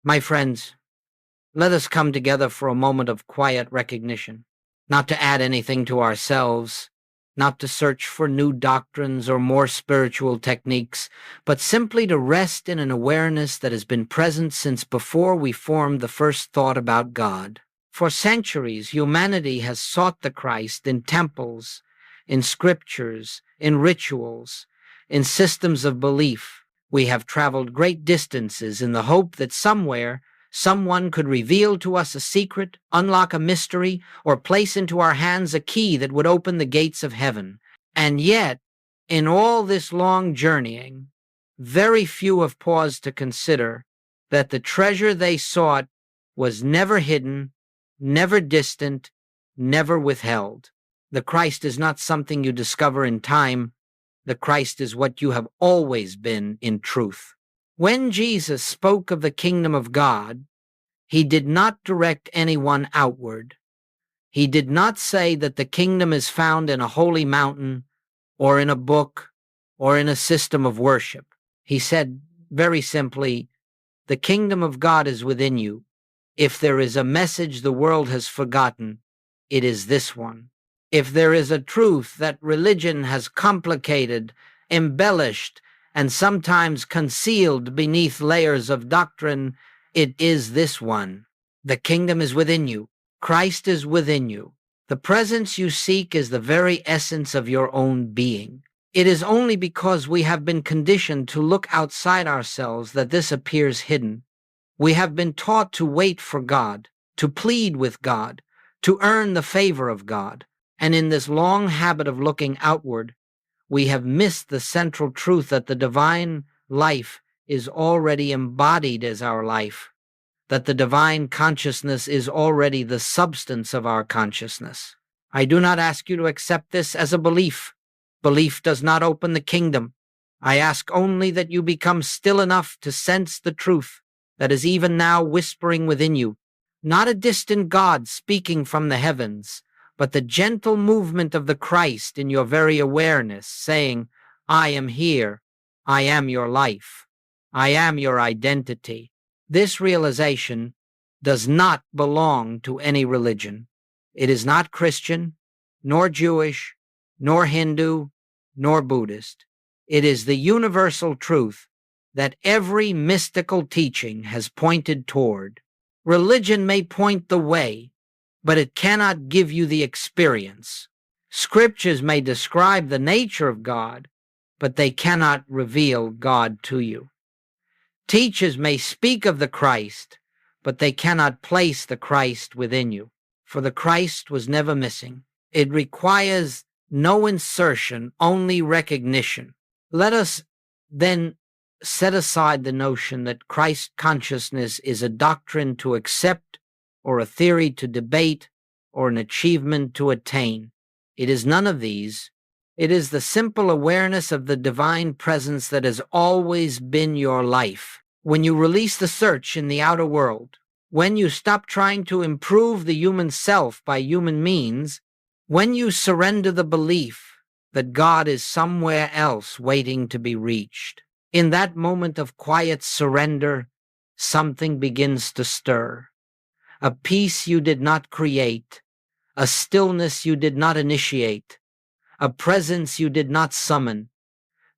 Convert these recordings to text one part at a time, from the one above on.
My friends, let us come together for a moment of quiet recognition, not to add anything to ourselves, not to search for new doctrines or more spiritual techniques, but simply to rest in an awareness that has been present since before we formed the first thought about God. For centuries, humanity has sought the Christ in temples, in scriptures, in rituals, in systems of belief. We have traveled great distances in the hope that somewhere someone could reveal to us a secret, unlock a mystery, or place into our hands a key that would open the gates of heaven. And yet, in all this long journeying, very few have paused to consider that the treasure they sought was never hidden, never distant, never withheld. The Christ is not something you discover in time. The Christ is what you have always been in truth. When Jesus spoke of the kingdom of God, he did not direct anyone outward. He did not say that the kingdom is found in a holy mountain or in a book or in a system of worship. He said very simply, the kingdom of God is within you. If there is a message the world has forgotten, it is this one. If there is a truth that religion has complicated, embellished, and sometimes concealed beneath layers of doctrine, it is this one. The kingdom is within you. Christ is within you. The presence you seek is the very essence of your own being. It is only because we have been conditioned to look outside ourselves that this appears hidden. We have been taught to wait for God, to plead with God, to earn the favor of God. And in this long habit of looking outward, we have missed the central truth that the divine life is already embodied as our life, that the divine consciousness is already the substance of our consciousness. I do not ask you to accept this as a belief. Belief does not open the kingdom. I ask only that you become still enough to sense the truth that is even now whispering within you, not a distant God speaking from the heavens, but the gentle movement of the Christ in your very awareness, saying, I am here, I am your life, I am your identity. This realization does not belong to any religion. It is not Christian, nor Jewish, nor Hindu, nor Buddhist. It is the universal truth that every mystical teaching has pointed toward. Religion may point the way, but it cannot give you the experience. Scriptures may describe the nature of God, but they cannot reveal God to you. Teachers may speak of the Christ, but they cannot place the Christ within you, for the Christ was never missing. It requires no insertion, only recognition. Let us then set aside the notion that Christ consciousness is a doctrine to accept, or a theory to debate, or an achievement to attain. It is none of these. It is the simple awareness of the divine presence that has always been your life. When you release the search in the outer world, when you stop trying to improve the human self by human means, when you surrender the belief that God is somewhere else waiting to be reached, in that moment of quiet surrender, something begins to stir. A peace you did not create, a stillness you did not initiate, a presence you did not summon.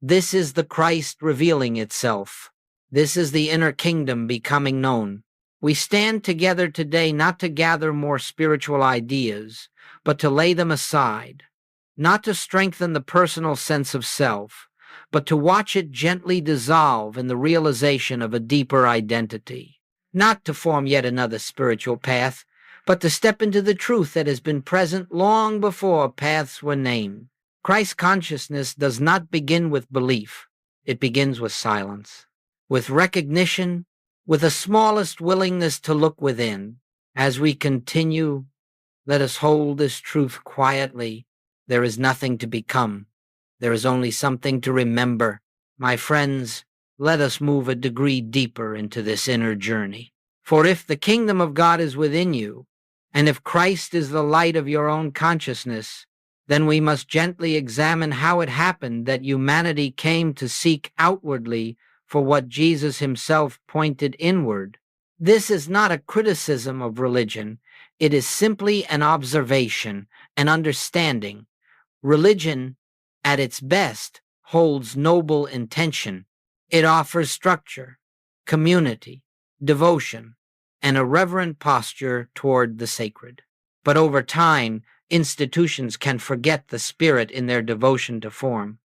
This is the Christ revealing itself. This is the inner kingdom becoming known. We stand together today not to gather more spiritual ideas, but to lay them aside, not to strengthen the personal sense of self, but to watch it gently dissolve in the realization of a deeper identity. Not to form yet another spiritual path, but to step into the truth that has been present long before paths were named. Christ consciousness does not begin with belief. It begins with silence, with recognition, with the smallest willingness to look within. As we continue, let us hold this truth quietly. There is nothing to become. There is only something to remember. My friends, let us move a degree deeper into this inner journey. For if the kingdom of God is within you, and if Christ is the light of your own consciousness, then we must gently examine how it happened that humanity came to seek outwardly for what Jesus himself pointed inward. This is not a criticism of religion. It is simply an observation, an understanding. Religion, at its best, holds noble intention. It offers structure, community, devotion, and a reverent posture toward the sacred. But over time, institutions can forget the spirit in their devotion to form,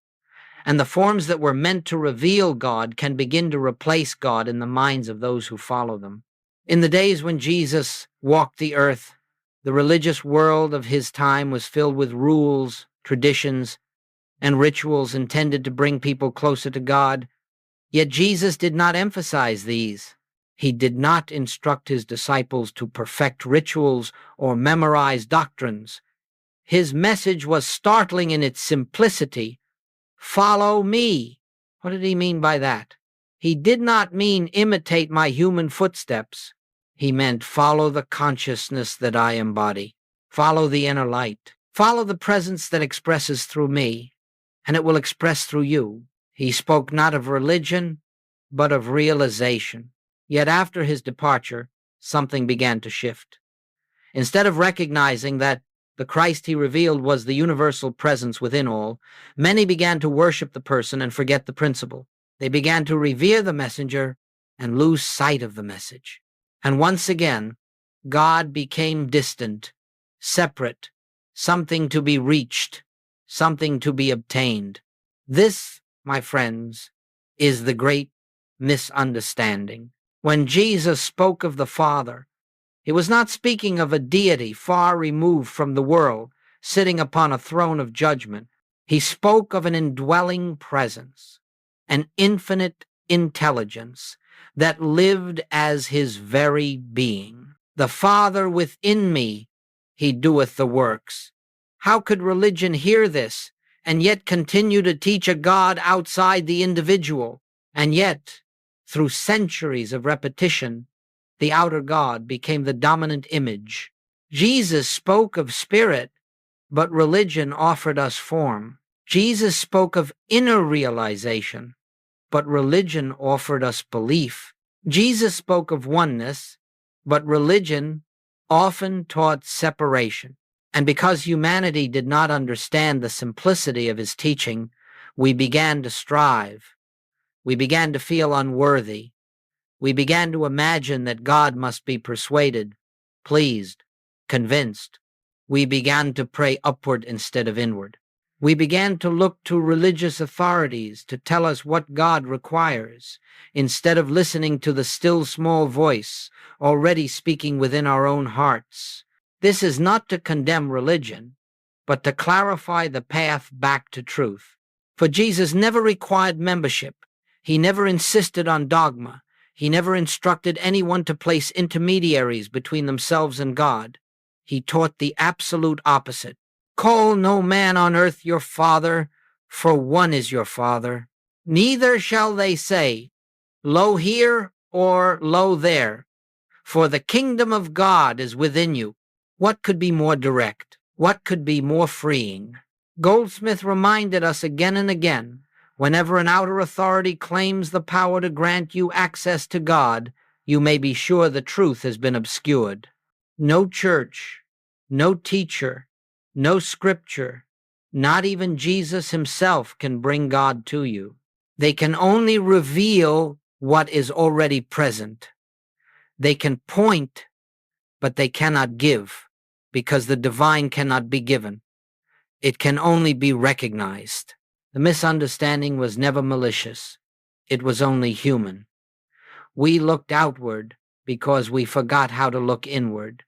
and the forms that were meant to reveal God can begin to replace God in the minds of those who follow them. In the days when Jesus walked the earth, the religious world of his time was filled with rules, traditions, and rituals intended to bring people closer to God. Yet Jesus did not emphasize these. He did not instruct his disciples to perfect rituals or memorize doctrines. His message was startling in its simplicity. Follow me. What did he mean by that? He did not mean imitate my human footsteps. He meant follow the consciousness that I embody. Follow the inner light. Follow the presence that expresses through me, and it will express through you. He spoke not of religion, but of realization. Yet after his departure, something began to shift. Instead of recognizing that the Christ he revealed was the universal presence within all, many began to worship the person and forget the principle. They began to revere the messenger and lose sight of the message. And once again, God became distant, separate, something to be reached, something to be obtained. This, my friends, is the great misunderstanding. When Jesus spoke of the Father, he was not speaking of a deity far removed from the world, sitting upon a throne of judgment. He spoke of an indwelling presence, an infinite intelligence that lived as his very being. The Father within me, he doeth the works. How could religion hear this and yet continue to teach a God outside the individual? And yet, through centuries of repetition, the outer God became the dominant image. Jesus spoke of spirit, but religion offered us form. Jesus spoke of inner realization, but religion offered us belief. Jesus spoke of oneness, but religion often taught separation. And because humanity did not understand the simplicity of his teaching, we began to strive. We began to feel unworthy. We began to imagine that God must be persuaded, pleased, convinced. We began to pray upward instead of inward. We began to look to religious authorities to tell us what God requires, instead of listening to the still small voice already speaking within our own hearts. This is not to condemn religion, but to clarify the path back to truth. For Jesus never required membership. He never insisted on dogma. He never instructed anyone to place intermediaries between themselves and God. He taught the absolute opposite. Call no man on earth your father, for one is your Father. Neither shall they say, Lo here or lo there, for the kingdom of God is within you. What could be more direct? What could be more freeing? Goldsmith reminded us again and again, whenever an outer authority claims the power to grant you access to God, you may be sure the truth has been obscured. No church, no teacher, no scripture, not even Jesus himself can bring God to you. They can only reveal what is already present. They can point, but they cannot give, because the divine cannot be given. It can only be recognized. The misunderstanding was never malicious. It was only human. We looked outward because we forgot how to look inward.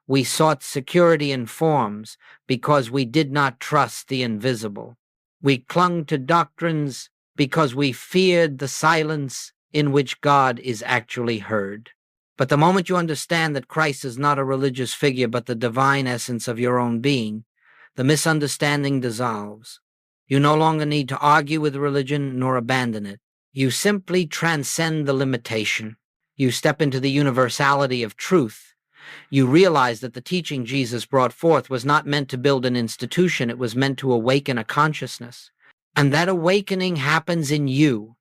We sought security in forms because we did not trust the invisible. We clung to doctrines because we feared the silence in which God is actually heard. But the moment you understand that Christ is not a religious figure but the divine essence of your own being, the misunderstanding dissolves. You no longer need to argue with religion nor abandon it. You simply transcend the limitation. You step into the universality of truth. You realize that the teaching Jesus brought forth was not meant to build an institution, it was meant to awaken a consciousness. And that awakening happens in you,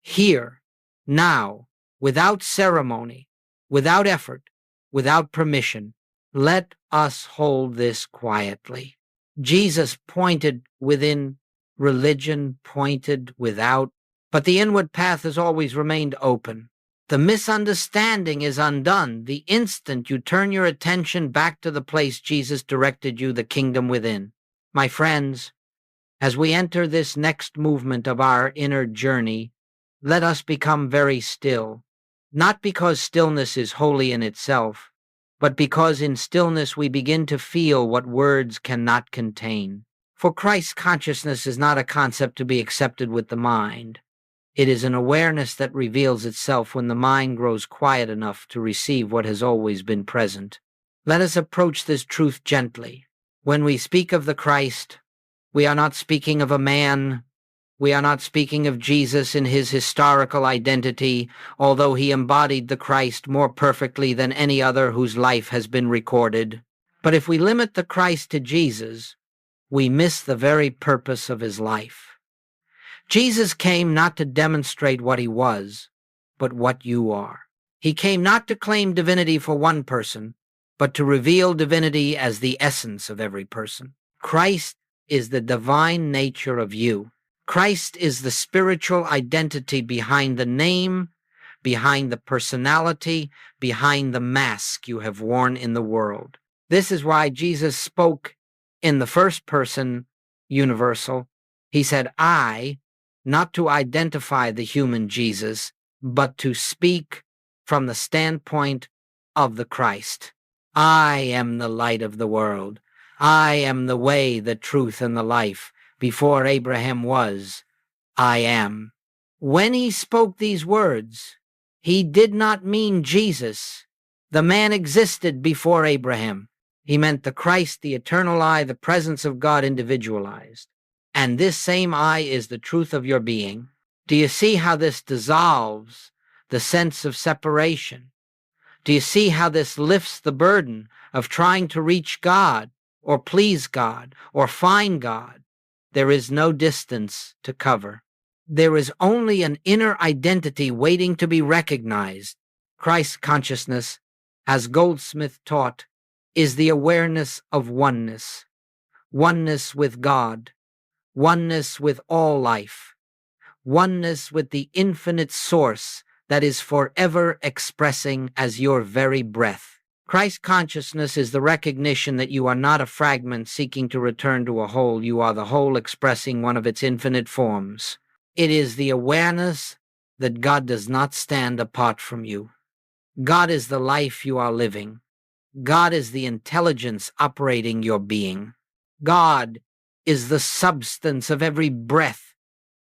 here, now, without ceremony, without effort, without permission. Let us hold this quietly. Jesus pointed within, religion pointed without, but the inward path has always remained open. The misunderstanding is undone the instant you turn your attention back to the place Jesus directed you, the kingdom within. My friends, as we enter this next movement of our inner journey, let us become very still, not because stillness is holy in itself, but because in stillness we begin to feel what words cannot contain. For Christ consciousness is not a concept to be accepted with the mind. It is an awareness that reveals itself when the mind grows quiet enough to receive what has always been present. Let us approach this truth gently. When we speak of the Christ, we are not speaking of a man. We are not speaking of Jesus in his historical identity, although he embodied the Christ more perfectly than any other whose life has been recorded. But if we limit the Christ to Jesus, we miss the very purpose of his life. Jesus came not to demonstrate what he was, but what you are. He came not to claim divinity for one person, but to reveal divinity as the essence of every person. Christ is the divine nature of you. Christ is the spiritual identity behind the name, behind the personality, behind the mask you have worn in the world. This is why Jesus spoke in the first person universal. He said, I, not to identify the human Jesus, but to speak from the standpoint of the Christ. I am the light of the world. I am the way, the truth, and the life. Before Abraham was, I am. When he spoke these words, he did not mean Jesus. The man existed before Abraham. He meant the Christ, the eternal I, the presence of God individualized. And this same I is the truth of your being. Do you see how this dissolves the sense of separation? Do you see how this lifts the burden of trying to reach God or please God or find God? There is no distance to cover. There is only an inner identity waiting to be recognized. Christ consciousness, as Goldsmith taught, is the awareness of oneness. Oneness with God. Oneness with all life. Oneness with the infinite source that is forever expressing as your very breath. Christ consciousness is the recognition that you are not a fragment seeking to return to a whole. You are the whole expressing one of its infinite forms. It is the awareness that God does not stand apart from you. God is the life you are living. God is the intelligence operating your being. God is the substance of every breath,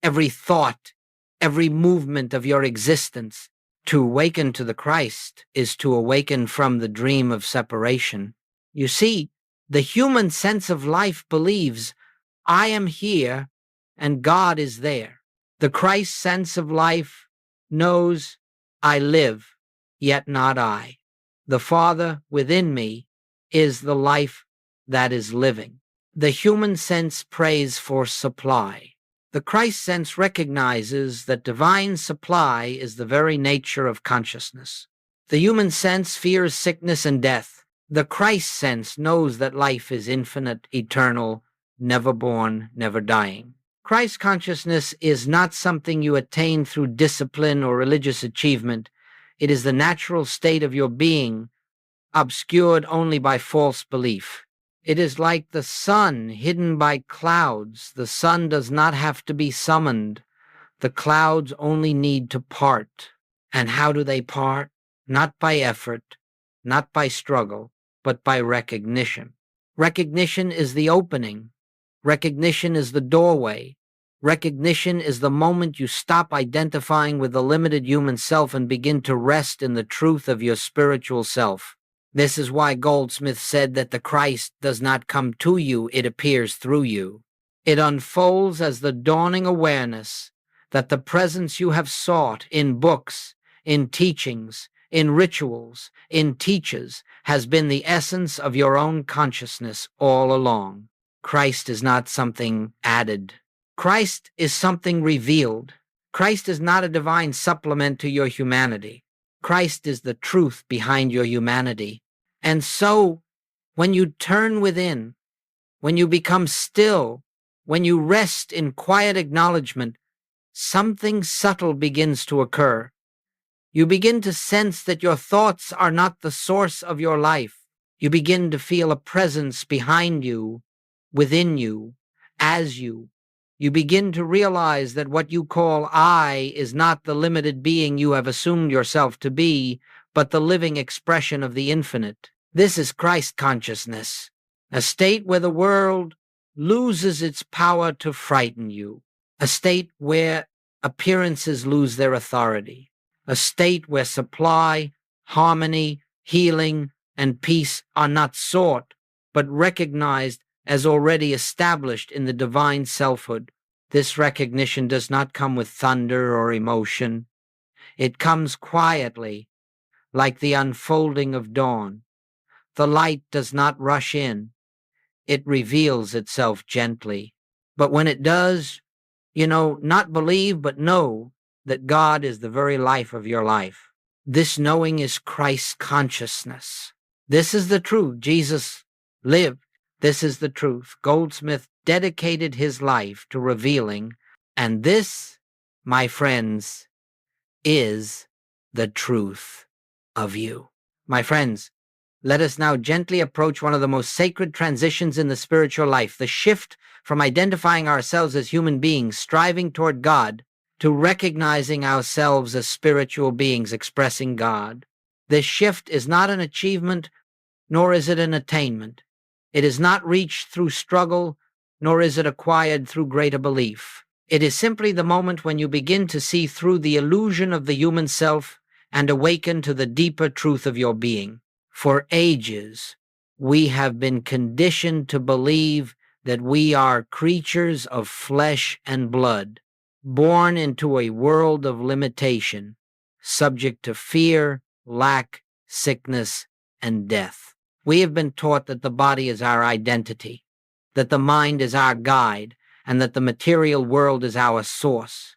every thought, every movement of your existence. To awaken to the Christ is to awaken from the dream of separation. You see, the human sense of life believes, I am here and God is there. The Christ sense of life knows, I live, yet not I. The Father within me is the life that is living. The human sense prays for supply. The Christ sense recognizes that divine supply is the very nature of consciousness. The human sense fears sickness and death. The Christ sense knows that life is infinite, eternal, never born, never dying. Christ consciousness is not something you attain through discipline or religious achievement. It is the natural state of your being, obscured only by false belief. It is like the sun hidden by clouds. The sun does not have to be summoned. The clouds only need to part. And how do they part? Not by effort, not by struggle, but by recognition. Recognition is the opening. Recognition is the doorway. Recognition is the moment you stop identifying with the limited human self and begin to rest in the truth of your spiritual self. This is why Goldsmith said that the Christ does not come to you, it appears through you. It unfolds as the dawning awareness that the presence you have sought in books, in teachings, in rituals, in teachers, has been the essence of your own consciousness all along. Christ is not something added. Christ is something revealed. Christ is not a divine supplement to your humanity. Christ is the truth behind your humanity. And so, when you turn within, when you become still, when you rest in quiet acknowledgement, something subtle begins to occur. You begin to sense that your thoughts are not the source of your life. You begin to feel a presence behind you, within you, as you. You begin to realize that what you call I is not the limited being you have assumed yourself to be, but the living expression of the infinite. This is Christ consciousness, a state where the world loses its power to frighten you, a state where appearances lose their authority, a state where supply, harmony, healing, and peace are not sought, but recognized as already established in the divine selfhood. This recognition does not come with thunder or emotion. It comes quietly, like the unfolding of dawn. The light does not rush in. It reveals itself gently. But when it does, not believe, but know that God is the very life of your life. This knowing is Christ's consciousness. This is the truth Jesus lived. This is the truth Goldsmith dedicated his life to revealing. And this, my friends, is the truth of you. My friends, let us now gently approach one of the most sacred transitions in the spiritual life, the shift from identifying ourselves as human beings striving toward God to recognizing ourselves as spiritual beings expressing God. This shift is not an achievement, nor is it an attainment. It is not reached through struggle, nor is it acquired through greater belief. It is simply the moment when you begin to see through the illusion of the human self and awaken to the deeper truth of your being. For ages, we have been conditioned to believe that we are creatures of flesh and blood, born into a world of limitation, subject to fear, lack, sickness, and death. We have been taught that the body is our identity, that the mind is our guide, and that the material world is our source.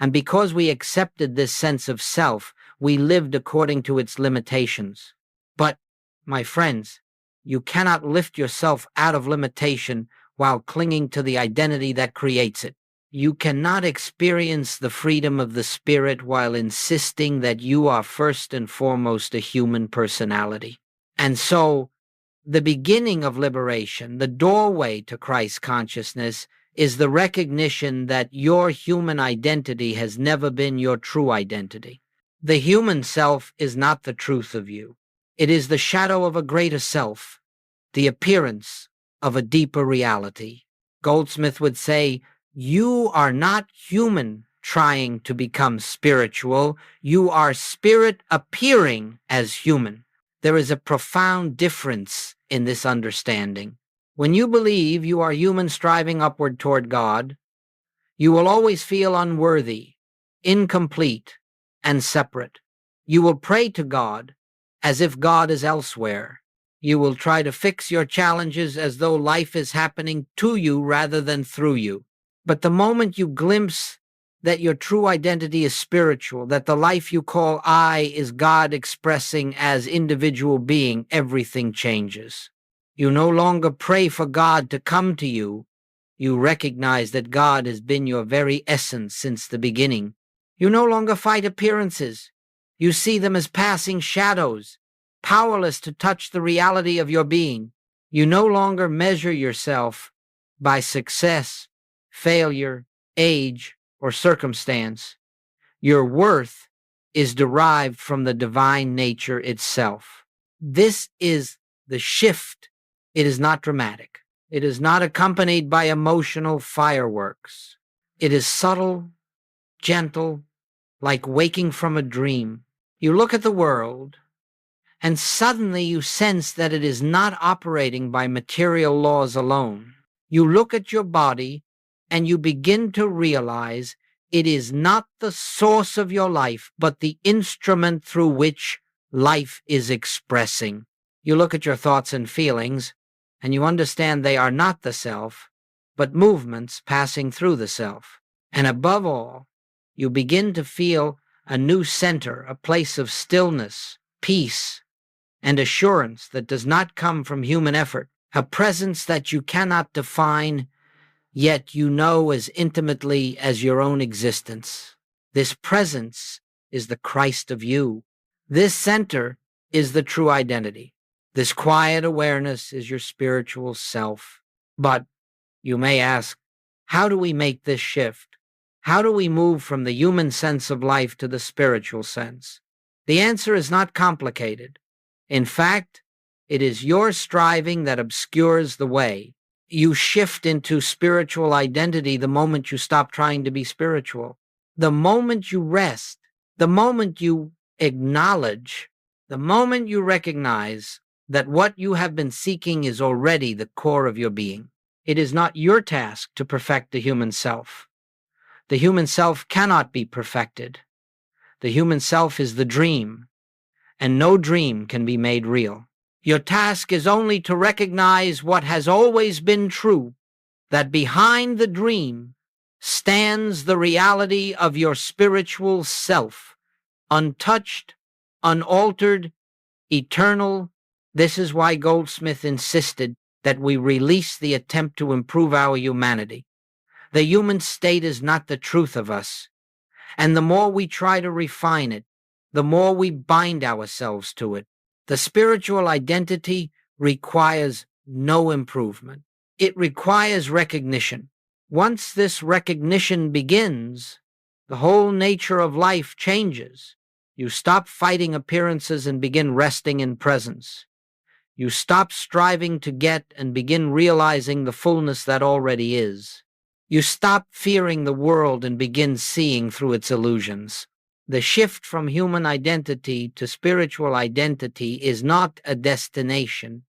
And because we accepted this sense of self, we lived according to its limitations. But, my friends, you cannot lift yourself out of limitation while clinging to the identity that creates it. You cannot experience the freedom of the spirit while insisting that you are first and foremost a human personality. And so, the beginning of liberation, the doorway to Christ consciousness, is the recognition that your human identity has never been your true identity. The human self is not the truth of you. It is the shadow of a greater self, the appearance of a deeper reality. Goldsmith would say, you are not human trying to become spiritual. You are spirit appearing as human. There is a profound difference in this understanding. When you believe you are human striving upward toward God, you will always feel unworthy, incomplete, and separate. You will pray to God as if God is elsewhere. You will try to fix your challenges as though life is happening to you rather than through you. But the moment you glimpse that your true identity is spiritual, that the life you call I is God expressing as individual being, everything changes. You no longer pray for God to come to you. You recognize that God has been your very essence since the beginning. You no longer fight appearances. You see them as passing shadows, powerless to touch the reality of your being. You no longer measure yourself by success, failure, age, or circumstance. Your worth is derived from the divine nature itself. This is the shift. It is not dramatic. It is not accompanied by emotional fireworks. It is subtle, gentle, like waking from a dream. You look at the world, and suddenly you sense that it is not operating by material laws alone. You look at your body, and you begin to realize it is not the source of your life, but the instrument through which life is expressing. You look at your thoughts and feelings, and you understand they are not the self, but movements passing through the self. And above all, you begin to feel a new center, a place of stillness, peace, and assurance that does not come from human effort, a presence that you cannot define, yet you know as intimately as your own existence. This presence is the Christ of you. This center is the true identity. This quiet awareness is your spiritual self. But you may ask, how do we make this shift? How do we move from the human sense of life to the spiritual sense? The answer is not complicated. In fact, it is your striving that obscures the way. You shift into spiritual identity the moment you stop trying to be spiritual. The moment you rest, the moment you acknowledge, the moment you recognize that what you have been seeking is already the core of your being. It is not your task to perfect the human self. The human self cannot be perfected. The human self is the dream, and no dream can be made real. Your task is only to recognize what has always been true, that behind the dream stands the reality of your spiritual self, untouched, unaltered, eternal. This is why Goldsmith insisted that we release the attempt to improve our humanity. The human state is not the truth of us, and the more we try to refine it, the more we bind ourselves to it. The spiritual identity requires no improvement. It requires recognition. Once this recognition begins, the whole nature of life changes. You stop fighting appearances and begin resting in presence. You stop striving to get and begin realizing the fullness that already is. You stop fearing the world and begin seeing through its illusions. The shift from human identity to spiritual identity is not a destination.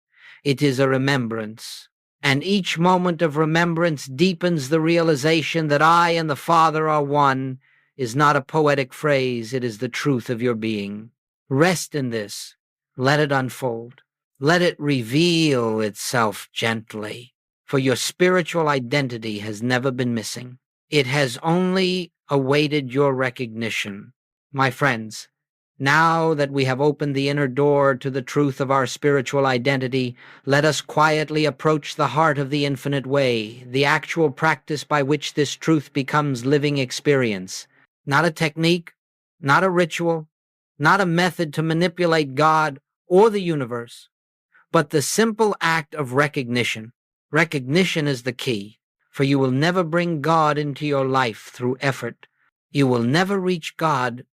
It is a remembrance. And each moment of remembrance deepens the realization that I and the Father are one is not a poetic phrase. It is the truth of your being. Rest in this. Let it unfold. Let it reveal itself gently. For your spiritual identity has never been missing. It has only awaited your recognition. My friends, now that we have opened the inner door to the truth of our spiritual identity, let us quietly approach the heart of the infinite way, the actual practice by which this truth becomes living experience. Not a technique, not a ritual, not a method to manipulate God or the universe, but the simple act of recognition. Recognition is the key, for you will never bring God into your life through effort. You will never reach God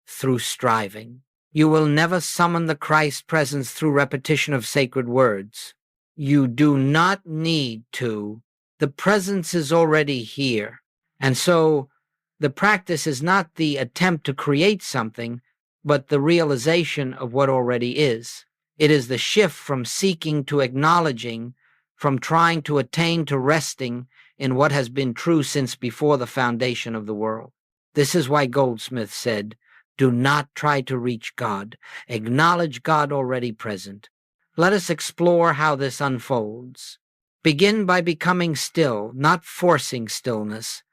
through striving. You will never summon the Christ presence through repetition of sacred words. You do not need to. The presence is already here. And so the practice is not the attempt to create something, but the realization of what already is. It is the shift from seeking to acknowledging, from trying to attain to resting in what has been true since before the foundation of the world. This is why Goldsmith said, do not try to reach God. Acknowledge God already present. Let us explore how this unfolds. Begin by becoming still, not forcing stillness,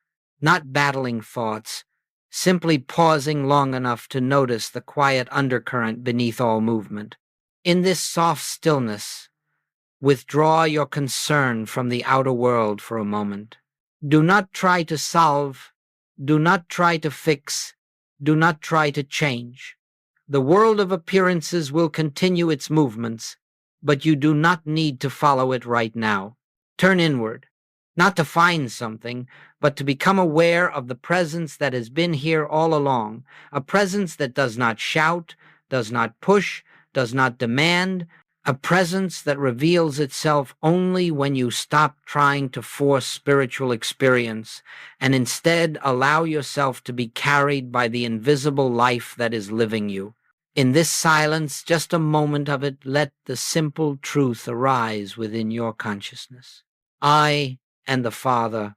not battling thoughts, simply pausing long enough to notice the quiet undercurrent beneath all movement. In this soft stillness, withdraw your concern from the outer world for a moment. Do not try to solve, do not try to fix, do not try to change. The world of appearances will continue its movements, but you do not need to follow it right now. Turn inward, not to find something, but to become aware of the presence that has been here all along, a presence that does not shout, does not push, does not demand, a presence that reveals itself only when you stop trying to force spiritual experience and instead allow yourself to be carried by the invisible life that is living you. In this silence, just a moment of it, let the simple truth arise within your consciousness. I and the Father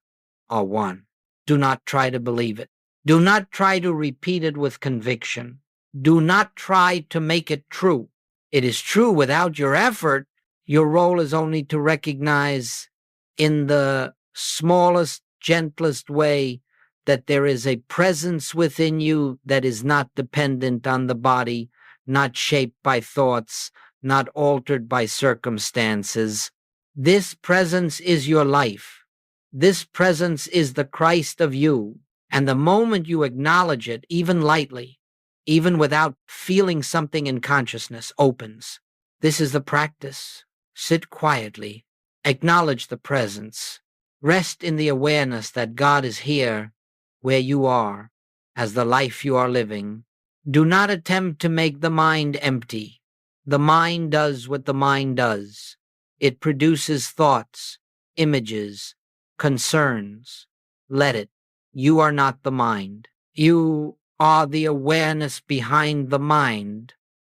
are one. Do not try to believe it. Do not try to repeat it with conviction. Do not try to make it true. It is true without your effort. Your role is only to recognize in the smallest, gentlest way that there is a presence within you that is not dependent on the body, not shaped by thoughts, not altered by circumstances. This presence is your life. This presence is the Christ of you. And the moment you acknowledge it, even lightly, even without feeling something in consciousness, opens. This is the practice. Sit quietly. Acknowledge the presence. Rest in the awareness that God is here where you are, as the life you are living. Do not attempt to make the mind empty. The mind does what the mind does. It produces thoughts, images, concerns. Let it. You are not the mind. You are the awareness behind the mind,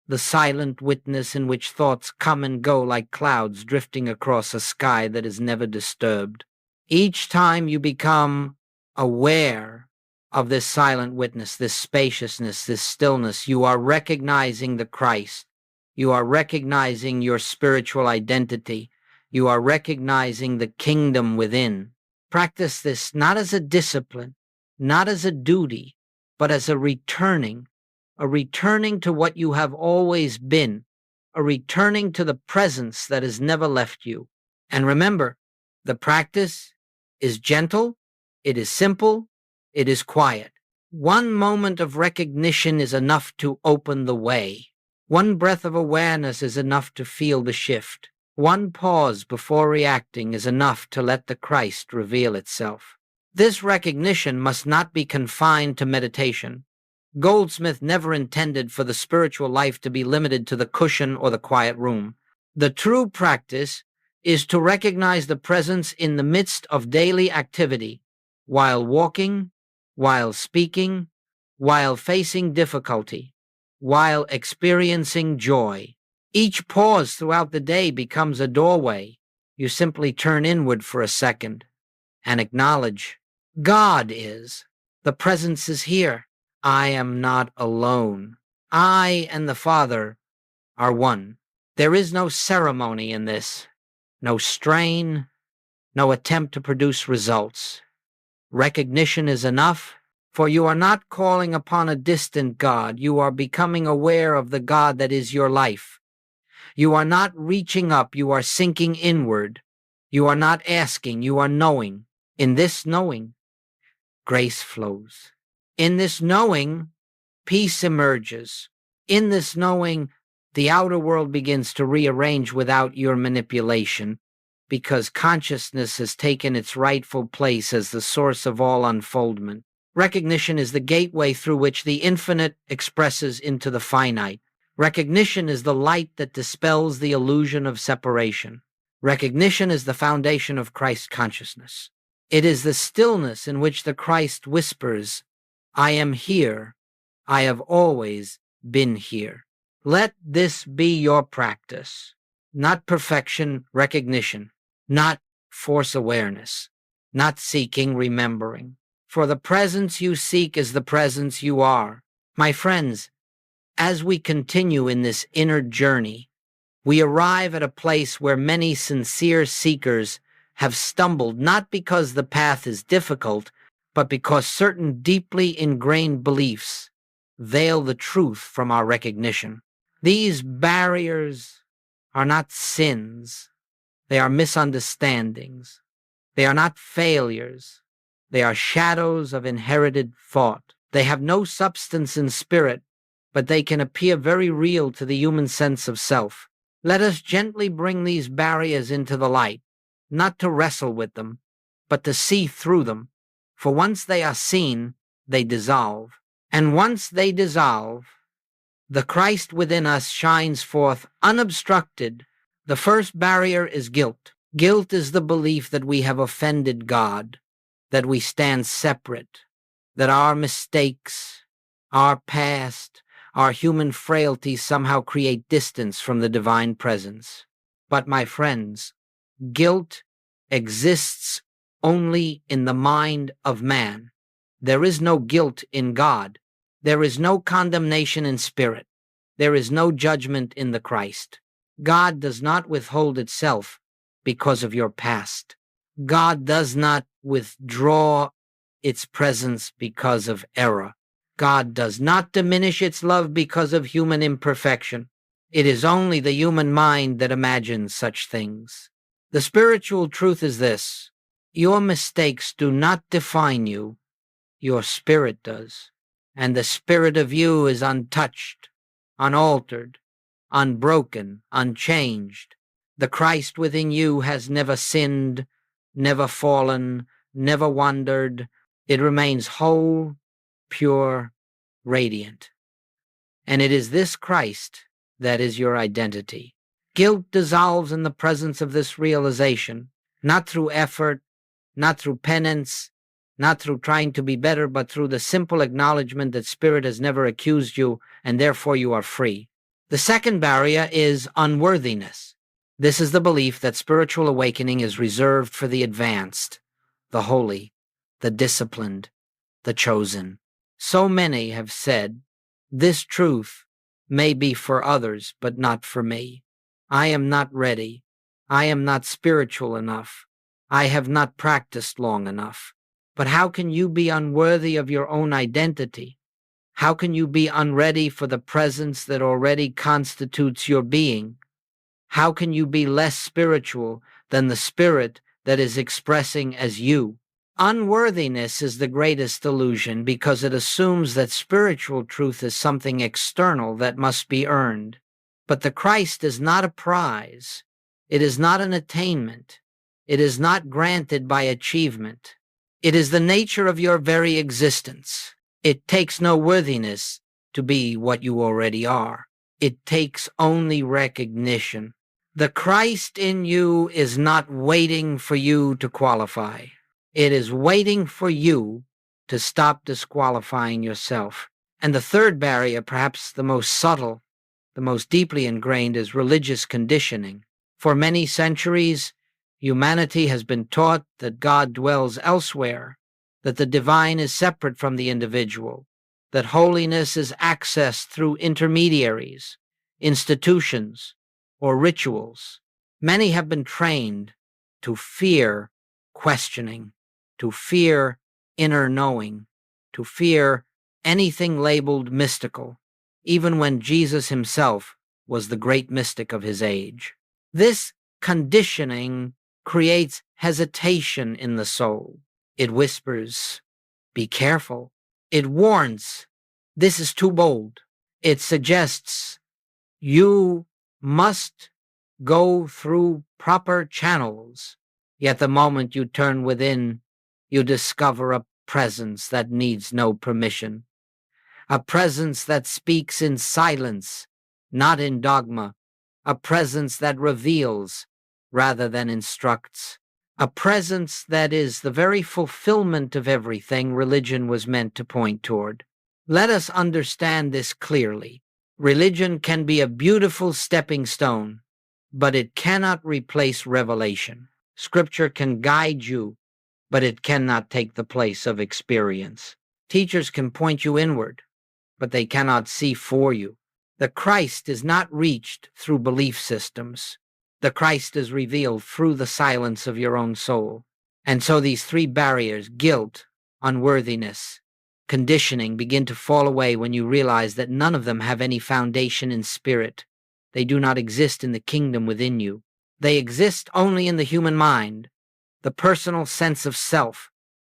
the silent witness in which thoughts come and go like clouds drifting across a sky that is never disturbed. Each time you become aware of this silent witness, this spaciousness, this stillness, you are recognizing the Christ. You are recognizing your spiritual identity. You are recognizing the kingdom within. Practice this not as a discipline, not as a duty, but as a returning to what you have always been, a returning to the presence that has never left you. And remember, the practice is gentle, it is simple, it is quiet. One moment of recognition is enough to open the way. One breath of awareness is enough to feel the shift. One pause before reacting is enough to let the Christ reveal itself. This recognition must not be confined to meditation. Goldsmith never intended for the spiritual life to be limited to the cushion or the quiet room. The true practice is to recognize the presence in the midst of daily activity, while walking, while speaking, while facing difficulty, while experiencing joy. Each pause throughout the day becomes a doorway. You simply turn inward for a second and acknowledge, God is. The presence is here. I am not alone. I and the Father are one. There is no ceremony in this, no strain, no attempt to produce results. Recognition is enough, for you are not calling upon a distant God. You are becoming aware of the God that is your life. You are not reaching up, you are sinking inward. You are not asking, you are knowing. In this knowing, grace flows. In this knowing, peace emerges. In this knowing, the outer world begins to rearrange without your manipulation, because consciousness has taken its rightful place as the source of all unfoldment. Recognition is the gateway through which the infinite expresses into the finite. Recognition is the light that dispels the illusion of separation. Recognition is the foundation of Christ consciousness. It is the stillness in which the Christ whispers, I am here. I have always been here. Let this be your practice. Not perfection, recognition. Not force awareness. Not seeking remembering. For the presence you seek is the presence you are. My friends, as we continue in this inner journey, we arrive at a place where many sincere seekers have stumbled, not because the path is difficult, but because certain deeply ingrained beliefs veil the truth from our recognition. These barriers are not sins. They are misunderstandings. They are not failures. They are shadows of inherited thought. They have no substance in spirit, but they can appear very real to the human sense of self. Let us gently bring these barriers into the light, not to wrestle with them, but to see through them. For once they are seen, they dissolve. And once they dissolve, the Christ within us shines forth unobstructed. The first barrier is guilt. Guilt is the belief that we have offended God, that we stand separate, that our mistakes, our past, our human frailties somehow create distance from the divine presence. But my friends, guilt exists only in the mind of man. There is no guilt in God. There is no condemnation in spirit. There is no judgment in the Christ. God does not withhold itself because of your past. God does not withdraw its presence because of error. God does not diminish its love because of human imperfection. It is only the human mind that imagines such things. The spiritual truth is this: your mistakes do not define you, your spirit does. And the spirit of you is untouched, unaltered, unbroken, unchanged. The Christ within you has never sinned, never fallen, never wandered. It remains whole, pure, radiant. And it is this Christ that is your identity. Guilt dissolves in the presence of this realization, not through effort, not through penance, not through trying to be better, but through the simple acknowledgement that Spirit has never accused you, and therefore you are free. The second barrier is unworthiness. This is the belief that spiritual awakening is reserved for the advanced, the holy, the disciplined, the chosen. So many have said, this truth may be for others, but not for me. I am not ready. I am not spiritual enough. I have not practiced long enough. But how can you be unworthy of your own identity? How can you be unready for the presence that already constitutes your being? How can you be less spiritual than the spirit that is expressing as you? Unworthiness is the greatest illusion because it assumes that spiritual truth is something external that must be earned. But the Christ is not a prize. It is not an attainment. It is not granted by achievement. It is the nature of your very existence. It takes no worthiness to be what you already are. It takes only recognition. The Christ in you is not waiting for you to qualify. It is waiting for you to stop disqualifying yourself. And the third barrier, perhaps the most subtle, the most deeply ingrained, is religious conditioning. For many centuries, humanity has been taught that God dwells elsewhere, that the divine is separate from the individual, that holiness is accessed through intermediaries, institutions, or rituals. Many have been trained to fear questioning, to fear inner knowing, to fear anything labeled mystical, even when Jesus himself was the great mystic of his age. This conditioning creates hesitation in the soul. It whispers, "Be careful." It warns, "This is too bold." It suggests, "You must go through proper channels." Yet the moment you turn within, you discover a presence that needs no permission, a presence that speaks in silence, not in dogma, a presence that reveals rather than instructs, a presence that is the very fulfillment of everything religion was meant to point toward. Let us understand this clearly. Religion can be a beautiful stepping stone, but it cannot replace revelation. Scripture can guide you, but it cannot take the place of experience. Teachers can point you inward, but they cannot see for you. The Christ is not reached through belief systems. The Christ is revealed through the silence of your own soul. And so these three barriers, guilt, unworthiness, conditioning, begin to fall away when you realize that none of them have any foundation in spirit. They do not exist in the kingdom within you. They exist only in the human mind, the personal sense of self,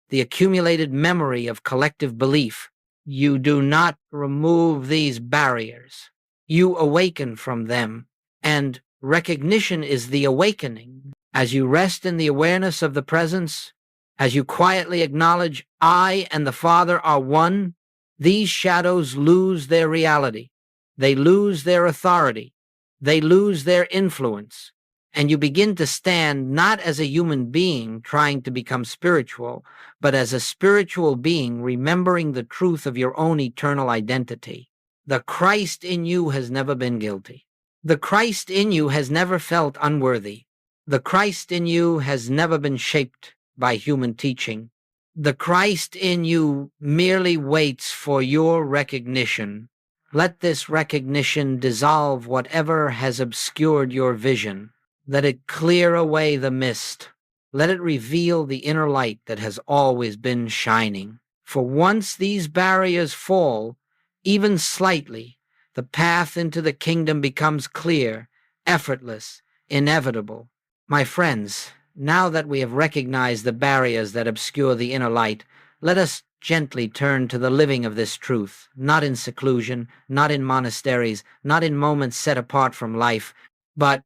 the accumulated memory of collective belief. You do not remove these barriers. You awaken from them, and recognition is the awakening. As you rest in the awareness of the presence, as you quietly acknowledge, "I and the Father are one," these shadows lose their reality. They lose their authority. They lose their influence. And you begin to stand not as a human being trying to become spiritual, but as a spiritual being remembering the truth of your own eternal identity. The Christ in you has never been guilty. The Christ in you has never felt unworthy. The Christ in you has never been shaped by human teaching. The Christ in you merely waits for your recognition. Let this recognition dissolve whatever has obscured your vision. Let it clear away the mist. Let it reveal the inner light that has always been shining. For once these barriers fall, even slightly, the path into the kingdom becomes clear, effortless, inevitable. My friends, now that we have recognized the barriers that obscure the inner light, let us gently turn to the living of this truth, not in seclusion, not in monasteries, not in moments set apart from life, but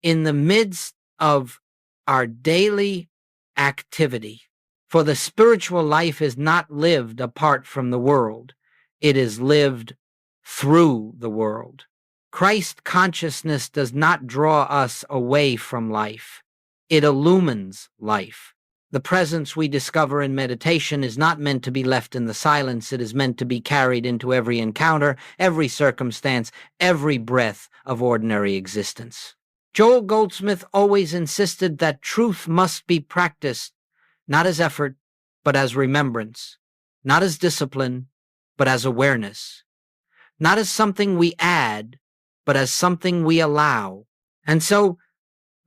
in the midst of our daily activity. For the spiritual life is not lived apart from the world. It is lived through the world. Christ consciousness does not draw us away from life. It illumines life. The presence we discover in meditation is not meant to be left in the silence. It is meant to be carried into every encounter, every circumstance, every breath of ordinary existence. Joel Goldsmith always insisted that truth must be practiced, not as effort, but as remembrance, not as discipline, but as awareness, not as something we add, but as something we allow. And so,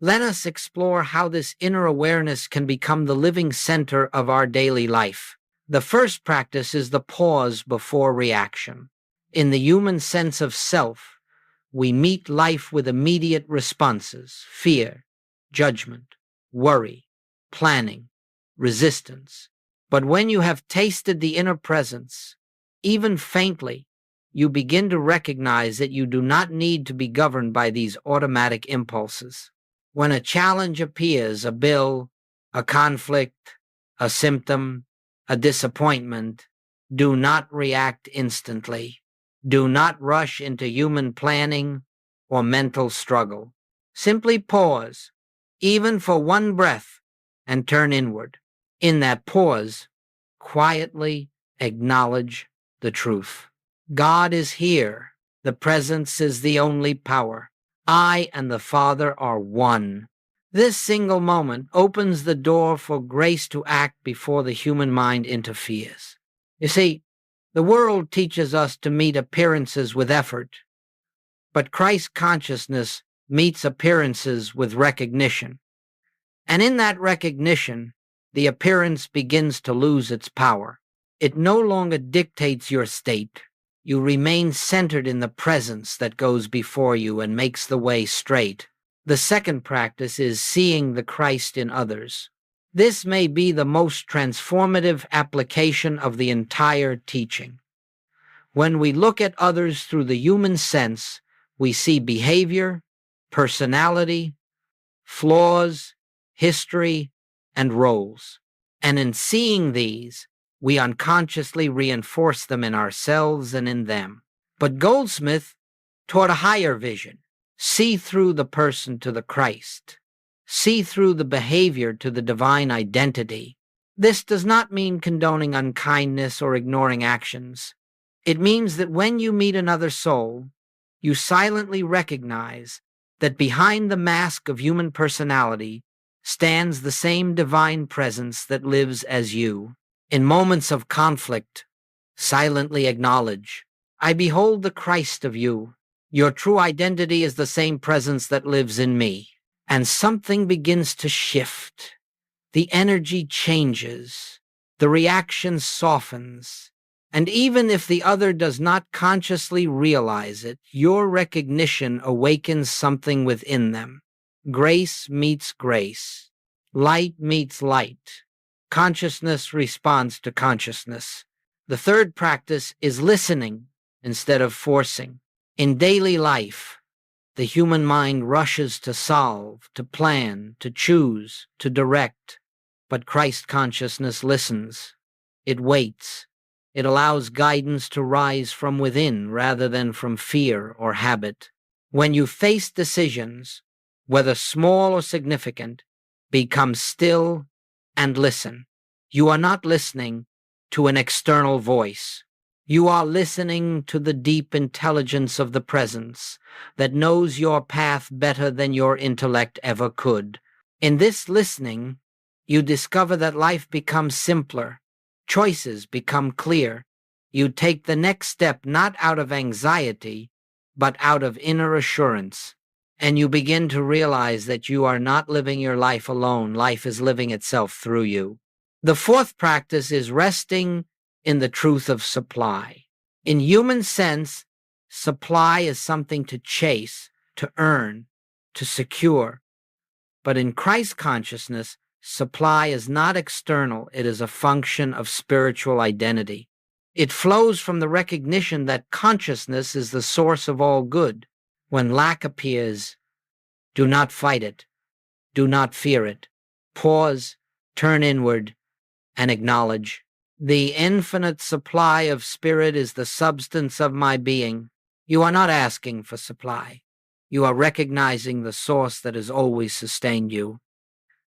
let us explore how this inner awareness can become the living center of our daily life. The first practice is the pause before reaction. In the human sense of self, we meet life with immediate responses: fear, judgment, worry, planning, resistance. But when you have tasted the inner presence, even faintly, you begin to recognize that you do not need to be governed by these automatic impulses. When a challenge appears, a bill, a conflict, a symptom, a disappointment, do not react instantly. Do not rush into human planning or mental struggle. Simply pause, even for one breath, and turn inward. In that pause, quietly acknowledge the truth. God is here. The presence is the only power. I and the Father are one. This single moment opens the door for grace to act before the human mind interferes. You see, the world teaches us to meet appearances with effort, but Christ consciousness meets appearances with recognition. And in that recognition, the appearance begins to lose its power. It no longer dictates your state. You remain centered in the presence that goes before you and makes the way straight. The second practice is seeing the Christ in others. This may be the most transformative application of the entire teaching. When we look at others through the human sense, we see behavior, personality, flaws, history, and roles. And in seeing these, we unconsciously reinforce them in ourselves and in them. But Goldsmith taught a higher vision. See through the person to the Christ. See through the behavior to the divine identity. This does not mean condoning unkindness or ignoring actions. It means that when you meet another soul, you silently recognize that behind the mask of human personality stands the same divine presence that lives as you. In moments of conflict, silently acknowledge, I behold the Christ of you. Your true identity is the same presence that lives in me. And something begins to shift. The energy changes. The reaction softens. And even if the other does not consciously realize it, your recognition awakens something within them. Grace meets grace. Light meets light. Consciousness responds to consciousness. The third practice is listening instead of forcing. In daily life, the human mind rushes to solve, to plan, to choose, to direct. But Christ consciousness listens. It waits. It allows guidance to rise from within rather than from fear or habit. When you face decisions, whether small or significant, become still and listen. You are not listening to an external voice. You are listening to the deep intelligence of the presence that knows your path better than your intellect ever could. In this listening, you discover that life becomes simpler. Choices become clear. You take the next step not out of anxiety, but out of inner assurance. and you begin to realize that you are not living your life alone. Life is living itself through you. The fourth practice is resting in the truth of supply. In human sense, supply is something to chase, to earn, to secure. But in Christ consciousness, supply is not external. It is a function of spiritual identity. It flows from the recognition that consciousness is the source of all good. When lack appears, do not fight it. Do not fear it. Pause, turn inward, and acknowledge. The infinite supply of spirit is the substance of my being. You are not asking for supply. You are recognizing the source that has always sustained you.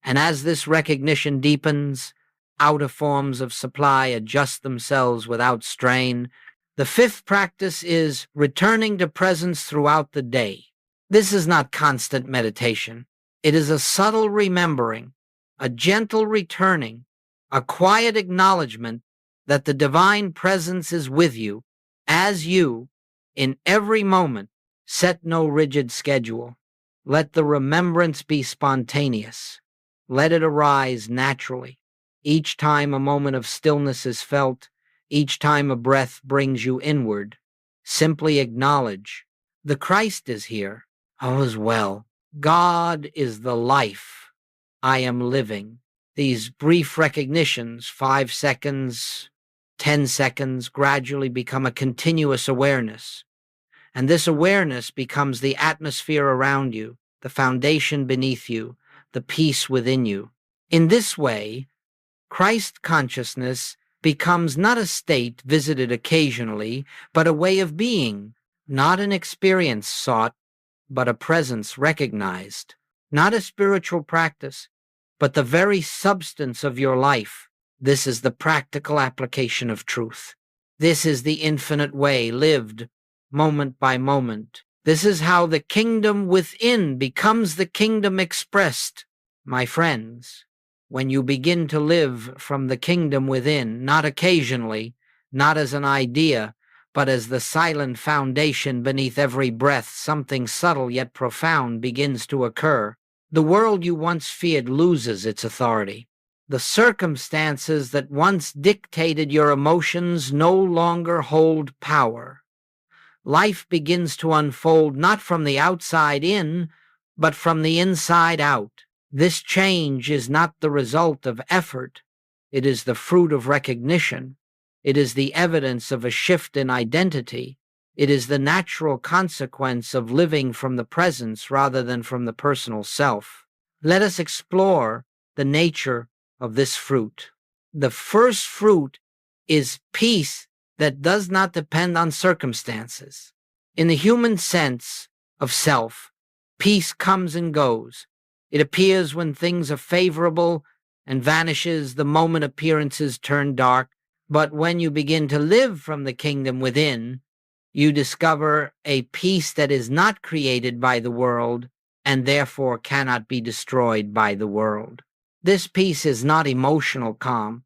And as this recognition deepens, outer forms of supply adjust themselves without strain. The fifth practice is returning to presence throughout the day. This is not constant meditation. It is a subtle remembering, a gentle returning, a quiet acknowledgement that the divine presence is with you, as you, in every moment. Set no rigid schedule. Let the remembrance be spontaneous. Let it arise naturally. Each time a moment of stillness is felt, each time a breath brings you inward, simply acknowledge, the Christ is here. All is well. God is the life I am living. These brief recognitions, 5 seconds, 10 seconds, gradually become a continuous awareness. And this awareness becomes the atmosphere around you, the foundation beneath you, the peace within you. In this way, Christ consciousness becomes not a state visited occasionally, but a way of being, not an experience sought, but a presence recognized, not a spiritual practice, but the very substance of your life. This is the practical application of truth. This is the infinite way lived moment by moment. This is how the kingdom within becomes the kingdom expressed. My friends, when you begin to live from the kingdom within, not occasionally, not as an idea, but as the silent foundation beneath every breath, something subtle yet profound begins to occur. The world you once feared loses its authority. The circumstances that once dictated your emotions no longer hold power. Life begins to unfold not from the outside in, but from the inside out. This change is not the result of effort. It is the fruit of recognition. It is the evidence of a shift in identity. It is the natural consequence of living from the presence rather than from the personal self. Let us explore the nature of this fruit. The first fruit is peace that does not depend on circumstances. In the human sense of self, peace comes and goes. It appears when things are favorable and vanishes the moment appearances turn dark. But when you begin to live from the kingdom within, you discover a peace that is not created by the world and therefore cannot be destroyed by the world. This peace is not emotional calm.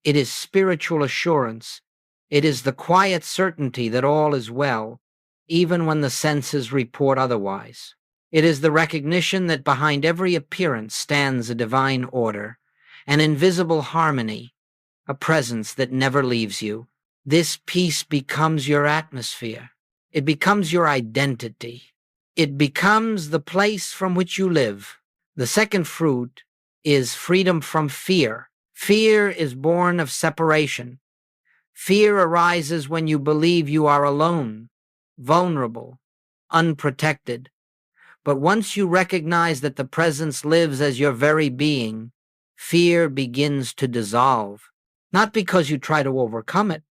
It is spiritual assurance. It is the quiet certainty that all is well, even when the senses report otherwise. It is the recognition that behind every appearance stands a divine order, an invisible harmony, a presence that never leaves you. This peace becomes your atmosphere. It becomes your identity. It becomes the place from which you live. The second fruit is freedom from fear. Fear is born of separation. Fear arises when you believe you are alone, vulnerable, unprotected. But once you recognize that the presence lives as your very being, fear begins to dissolve, not because you try to overcome it,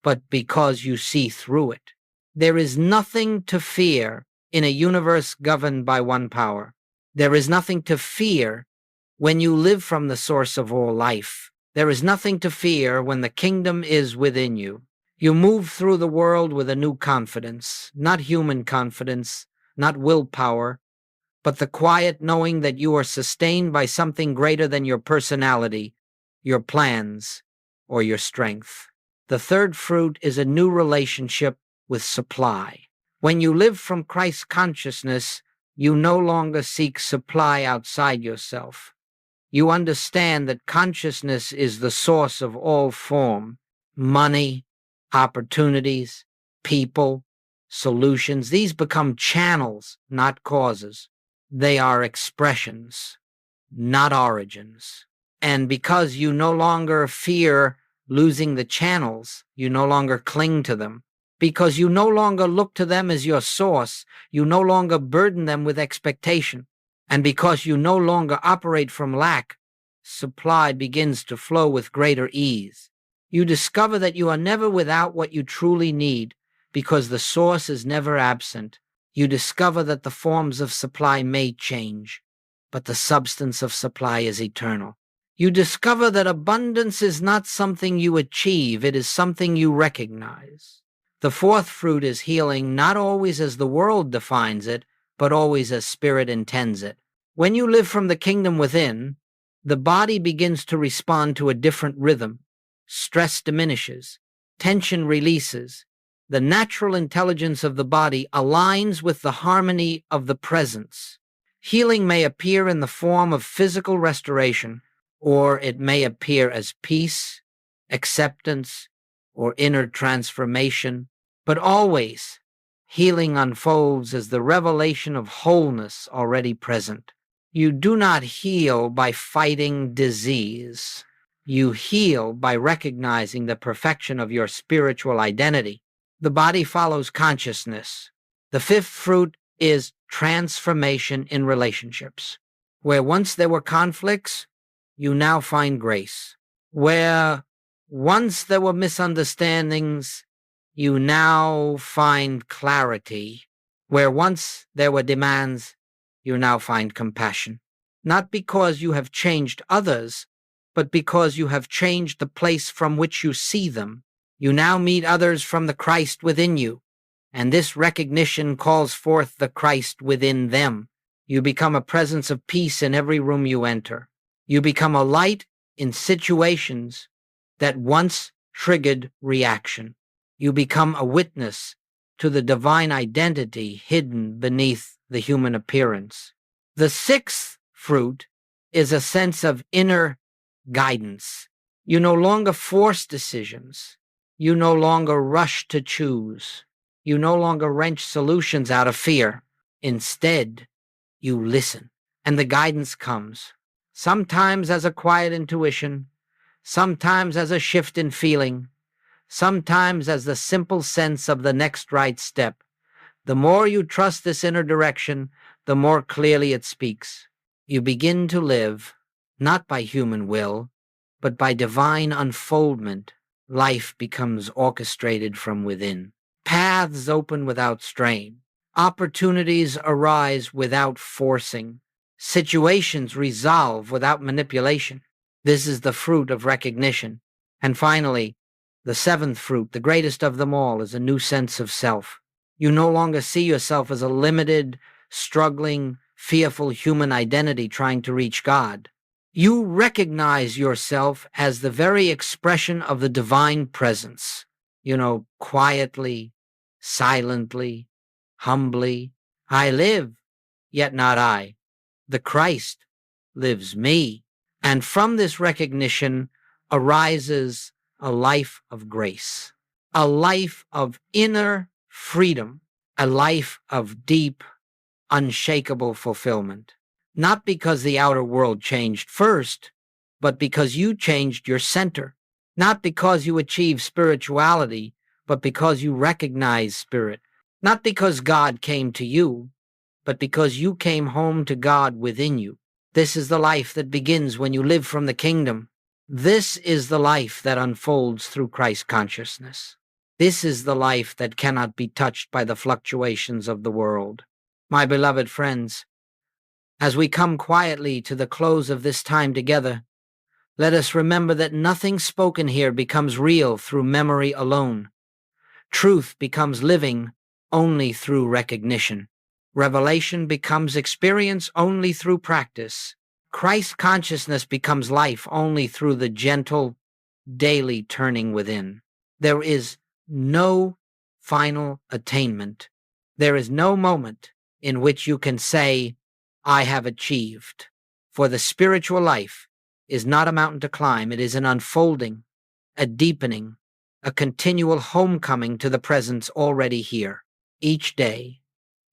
but because you see through it. There is nothing to fear in a universe governed by one power. There is nothing to fear when you live from the source of all life. There is nothing to fear when the kingdom is within you. You move through the world with a new confidence, not human confidence, not willpower, but the quiet knowing that you are sustained by something greater than your personality, your plans, or your strength. The third fruit is a new relationship with supply. When you live from Christ's consciousness, You no longer seek supply outside yourself. You understand that consciousness is the source of all form, money, opportunities, people, solutions. These become channels, not causes. They are expressions, not origins. And because you no longer fear losing the channels, you no longer cling to them. Because you no longer look to them as your source, you no longer burden them with expectation. And because you no longer operate from lack, supply begins to flow with greater ease. You discover that you are never without what you truly need, because the source is never absent. You discover that the forms of supply may change, but the substance of supply is eternal. You discover that abundance is not something you achieve, it is something you recognize. The fourth fruit is healing, not always as the world defines it, but always as spirit intends it. When you live from the kingdom within, the body begins to respond to a different rhythm. Stress diminishes, tension releases. The natural intelligence of the body aligns with the harmony of the presence. Healing may appear in the form of physical restoration, or it may appear as peace, acceptance, or inner transformation, but always healing unfolds as the revelation of wholeness already present. You do not heal by fighting disease. You heal by recognizing the perfection of your spiritual identity. The body follows consciousness. The fifth fruit is transformation in relationships. Where once there were conflicts, you now find grace. Where once there were misunderstandings, you now find clarity. Where once there were demands, you now find compassion. Not because you have changed others, but because you have changed the place from which you see them. You now meet others from the Christ within you, and this recognition calls forth the Christ within them. You become a presence of peace in every room you enter. You become a light in situations that once triggered reaction. You become a witness to the divine identity hidden beneath the human appearance. The sixth fruit is a sense of inner guidance. You no longer force decisions. You no longer rush to choose. You no longer wrench solutions out of fear. Instead, you listen, and the guidance comes, sometimes as a quiet intuition, sometimes as a shift in feeling, sometimes as the simple sense of the next right step. The more you trust this inner direction, the more clearly it speaks. You begin to live, not by human will, but by divine unfoldment. Life becomes orchestrated from within. Paths open without strain. Opportunities arise without forcing. Situations resolve without manipulation. This is the fruit of recognition. And finally, the seventh fruit, the greatest of them all, is a new sense of self. You no longer see yourself as a limited, struggling, fearful human identity trying to reach God. You recognize yourself as the very expression of the divine presence. Quietly, silently, humbly. I live, yet not I. The Christ lives me. And from this recognition arises a life of grace, a life of inner freedom, a life of deep, unshakable fulfillment. Not because the outer world changed first, but because you changed your center. Not because you achieved spirituality, but because you recognize spirit. Not because God came to you, but because you came home to God within you. This is the life that begins when you live from the kingdom. This is the life that unfolds through Christ consciousness. This is the life that cannot be touched by the fluctuations of the world. My beloved friends, as we come quietly to the close of this time together, let us remember that nothing spoken here becomes real through memory alone. Truth becomes living only through recognition. Revelation becomes experience only through practice. Christ consciousness becomes life only through the gentle, daily turning within. There is no final attainment. There is no moment in which you can say, I have achieved. For the spiritual life is not a mountain to climb, it is an unfolding, a deepening, a continual homecoming to the presence already here. Each day,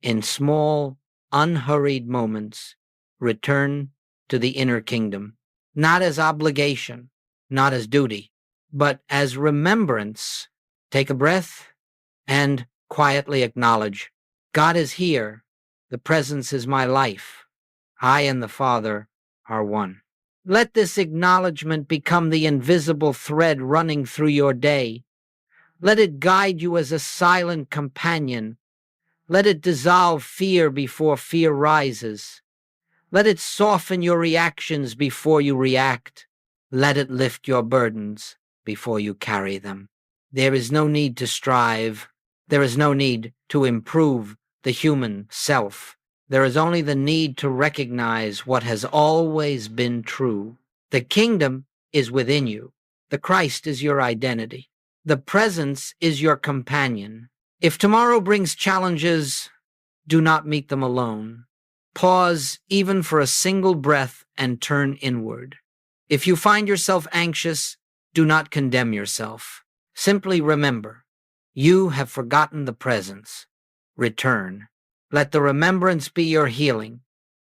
in small, unhurried moments, return to the inner kingdom, not as obligation, not as duty, but as remembrance. Take a breath and quietly acknowledge, God is here. The presence is my life. I and the Father are one. Let this acknowledgement become the invisible thread running through your day. Let it guide you as a silent companion. Let it dissolve fear before fear rises. Let it soften your reactions before you react. Let it lift your burdens before you carry them. There is no need to strive. There is no need to improve the human self. There is only the need to recognize what has always been true. The kingdom is within you. The Christ is your identity. The presence is your companion. If tomorrow brings challenges, do not meet them alone. Pause even for a single breath and turn inward. If you find yourself anxious, do not condemn yourself. Simply remember, you have forgotten the presence. Return. Let the remembrance be your healing.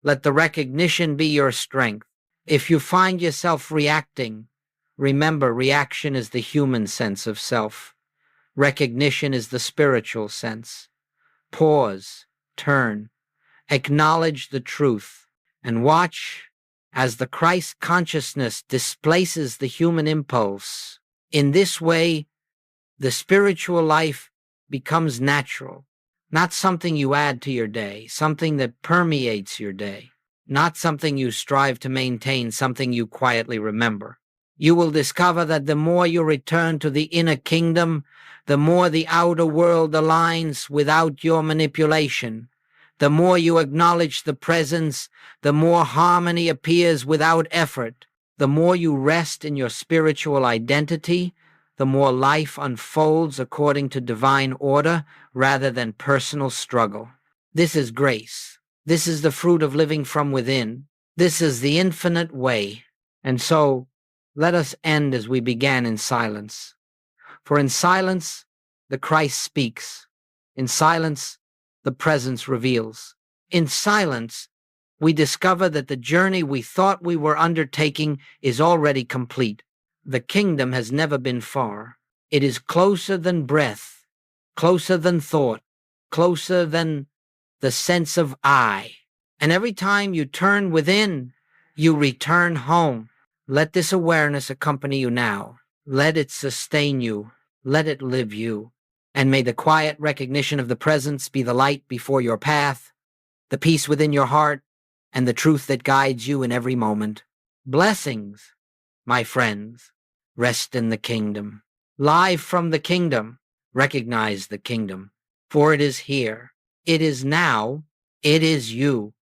Let the recognition be your strength. If you find yourself reacting, remember reaction is the human sense of self. Recognition is the spiritual sense. Pause, turn, acknowledge the truth, and watch as the Christ consciousness displaces the human impulse. In this way, the spiritual life becomes natural, not something you add to your day, something that permeates your day, not something you strive to maintain, something you quietly remember. You will discover that the more you return to the inner kingdom, the more the outer world aligns without your manipulation. The more you acknowledge the presence, the more harmony appears without effort. The more you rest in your spiritual identity, the more life unfolds according to divine order rather than personal struggle. This is grace. This is the fruit of living from within. This is the infinite way. And so, let us end as we began, in silence. For in silence, the Christ speaks. In silence, the presence reveals. In silence, we discover that the journey we thought we were undertaking is already complete. The kingdom has never been far. It is closer than breath, closer than thought, closer than the sense of I. And every time you turn within, you return home. Let this awareness accompany you now. Let it sustain you. Let it live you. And may the quiet recognition of the presence be the light before your path, the peace within your heart, and the truth that guides you in every moment. Blessings, my friends. Rest in the kingdom. Live from the kingdom, recognize the kingdom. For it is here. It is now. It is you.